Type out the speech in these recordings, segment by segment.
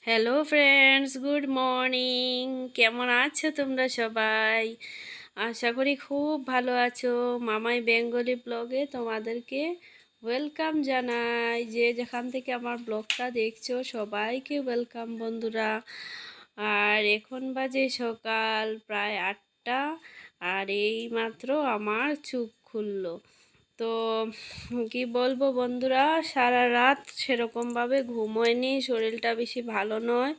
Hello friends, good morning. কেমন আছো তোমরা সবাই? আশা করি খুব ভালো আছো। মামাই বেঙ্গলি ব্লগে তোমাদেরকে ওয়েলকাম জানাই। যে যেখান থেকে আমার ব্লগটা দেখছো সবাইকে ওয়েলকাম বন্ধুরা। আর এখন বাজে সকাল প্রায় 8টা, আর এই মাত্র আমার চোখ খুললো। তো কি বলবো বন্ধুরা, সারা রাত সেরকমভাবে ঘুম হয়নি, শরীরটা বেশি ভালো নয়,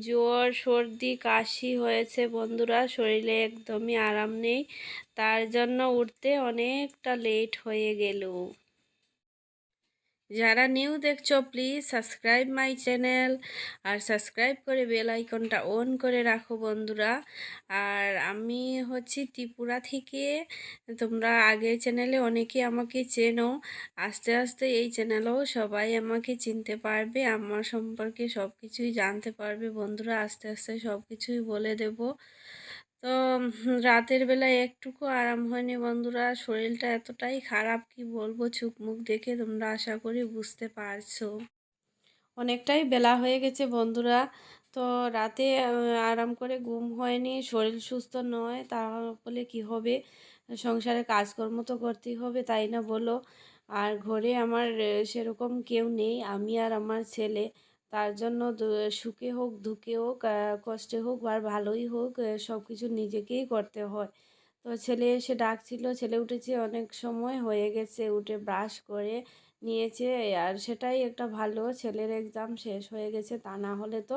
জ্বর সর্দি কাশি হয়েছে বন্ধুরা, শরীরে একদমই আরাম নেই। তার জন্য উঠতে অনেকটা লেট হয়ে গেল। যারা নিউ দেখছো প্লিজ সাবস্ক্রাইব মাই চ্যানেল, আর সাবস্ক্রাইব করে বেল আইকনটা অন করে রাখো বন্ধুরা। আর আমি হচ্ছি ত্রিপুরা থেকে। তোমরা আগের চ্যানেলে অনেকে আমাকে চেনো, আস্তে আস্তে এই চ্যানেলেও সবাই আমাকে চিনতে পারবে, আমার সম্পর্কে সব কিছুই জানতে পারবে বন্ধুরা। আস্তে আস্তে সব কিছুই বলে দেব। তো রাতের বেলায় একটুকু আরাম হয়নি বন্ধুরা, শরীরটা এতটাই খারাপ কি বলবো, চোখ মুখ দেখে তোমরা আশা করি বুঝতে পারছো। অনেকটাই বেলা হয়ে গেছে বন্ধুরা। তো রাতে আরাম করে ঘুম হয়নি, শরীর সুস্থ নয়, তা বলে কি হবে, সংসারে কাজকর্ম তো করতেই হবে, তাই না বলো। আর ঘরে আমার সেরকম কেউ নেই, আমি আর আমার ছেলে। তার জন্য সুখে হোক দুঃখে হোক, কষ্টে হোক আর ভালোই হোক, সব কিছু নিজেকেই করতে হয়। তো ছেলে এসে ডাকছিল, ছেলে উঠেছে অনেক সময় হয়ে গেছে, উঠে ব্রাশ করে নিয়েছে। আর সেটাই একটা ভালো, ছেলের এক্সাম শেষ হয়ে গেছে, তা না হলে তো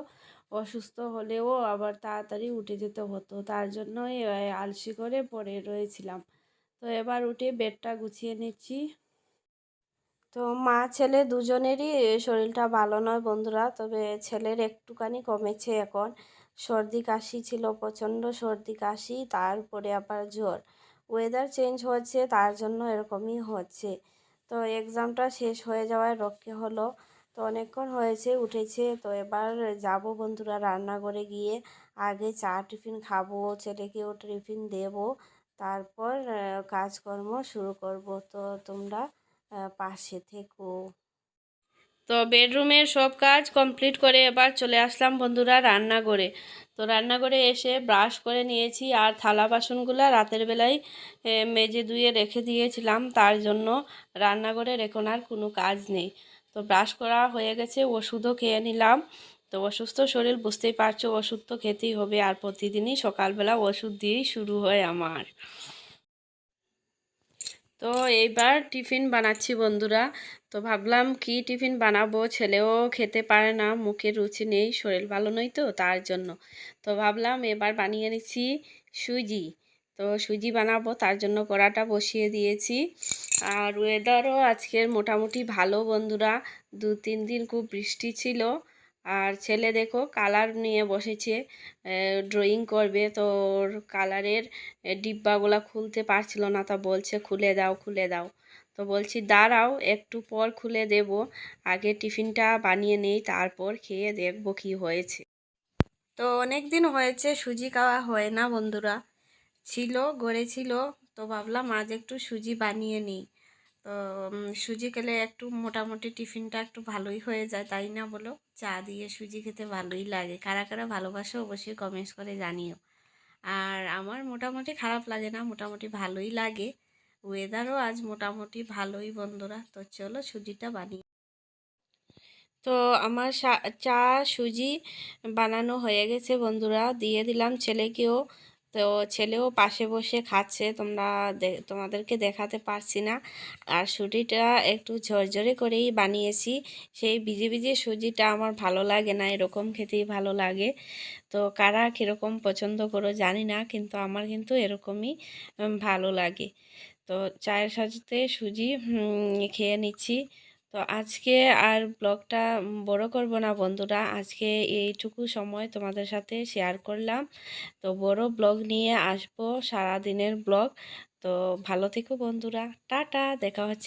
অসুস্থ হলেও আবার তাড়াতাড়ি উঠে যেতে হতো, তার জন্যই আলসি করে পড়ে রয়েছিলাম। তো এবার উঠে বেডটা গুছিয়ে নিচ্ছি। তো মা ছেলে দুজনেরই শরীরটা ভালো নয় বন্ধুরা, তবে ছেলের একটুখানি কমেছে এখন। সর্দি কাশি ছিল, প্রচণ্ড সর্দি কাশি, তারপরে আবার জ্বর। ওয়েদার চেঞ্জ হচ্ছে, তার জন্য এরকমই হচ্ছে। তো এক্সামটা শেষ হয়ে যাওয়ায় রক্ষে হলো। তো অনেকক্ষণ হয়েছে উঠেছে, তো এবার যাব বন্ধুরা রান্নাঘরে গিয়ে আগে চা টিফিন খাবো, ছেলেকেও টিফিন দেবো, তারপর কাজকর্ম শুরু করব। তো তোমরা পাশে থেকো। তো বেডরুমের সব কাজ কমপ্লিট করে এবার চলে আসলাম বন্ধুরা রান্নাঘরে। তো রান্নাঘরে এসে ব্রাশ করে নিয়েছি, আর থালা বাসনগুলো রাতের বেলায় মেজে ধুয়ে রেখে দিয়েছিলাম, তার জন্য রান্নাঘরের এখন আর কোনো কাজ নেই। তো ব্রাশ করা হয়ে গেছে, ওষুধও খেয়ে নিলাম। তো অসুস্থ শরীর বুঝতেই পারছো, ওষুধ তো খেতেই হবে, আর প্রতিদিনই সকালবেলা ওষুধ দিয়েই শুরু হয় আমার। তো এইবার টিফিন বানাচ্ছি বন্ধুরা। তো ভাবলাম কি টিফিন বানাবো, ছেলেও খেতে পারে না, মুখে রুচি নেই, শরীর ভালো নয় তো তার জন্য। তো ভাবলাম এবার বানিয়ে নিচ্ছি সুজি। তো সুজি বানাবো, তার জন্য কড়াটা বসিয়ে দিয়েছি। আর ওয়েদারও আজকের মোটামুটি ভালো বন্ধুরা, 2-3 দিন খুব বৃষ্টি ছিল। আর ছেলে দেখো কালার নিয়ে বসেছে, ড্রয়িং করবে। তো ওর কালারের ডিব্বাগুলা খুলতে পারছিল না, তা বলছে খুলে দাও খুলে দাও। তো বলছি দাঁড়াও একটু পর খুলে দেব, আগে টিফিনটা বানিয়ে নেই, তারপর খেয়ে দেখবো কি হয়েছে। তো অনেক দিন হয়েছে সুজি খাওয়া হয় না বন্ধুরা, ছিল ঘরে ছিল। তো ভাবলাম আজ একটু সুজি বানিয়ে নিই। তো সুজি খেলে একটু মোটামুটি টিফিনটা একটু ভালোই হয়ে যায়, তাই না বলো। চা দিয়ে সুজি খেতে ভালোই লাগে, কারা কারা ভালোবাসো অবশ্যই কমেন্টস করে জানিও। আর আমার মোটামুটি খারাপ লাগে না, মোটামুটি ভালোই লাগে। ওয়েদারও আজ মোটামুটি ভালোই বন্ধুরা। তো চলো সুজিটা বানিয়ে। তো আমার চা সুজি বানানো হয়ে গেছে বন্ধুরা, দিয়ে দিলাম ছেলেকেও। তো ছেলেও পাশে বসে খাচ্ছে, তোমাদেরকে দেখাতে পারছি না। আর সুজিটা একটু ঝরঝরে করেই বানিয়েছি, সেই ভিজে ভিজে সুজিটা আমার ভালো লাগে না, এরকম খেতেই ভালো লাগে। তো কারা কীরকম পছন্দ করো জানি না, কিন্তু আমার কিন্তু এরকমই ভালো লাগে। তো চায়ের সাথে সুজি খেয়ে নিচ্ছি। তো আজকে আর ব্লগটা বড় করব না বন্ধুরা, আজকে এইটুকু সময় তোমাদের সাথে শেয়ার করলাম। তো বড় ব্লগ নিয়ে আসবো, সারা দিনের ব্লগ। তো ভালো থেকো বন্ধুরা, টাটা, দেখা হচ্ছে।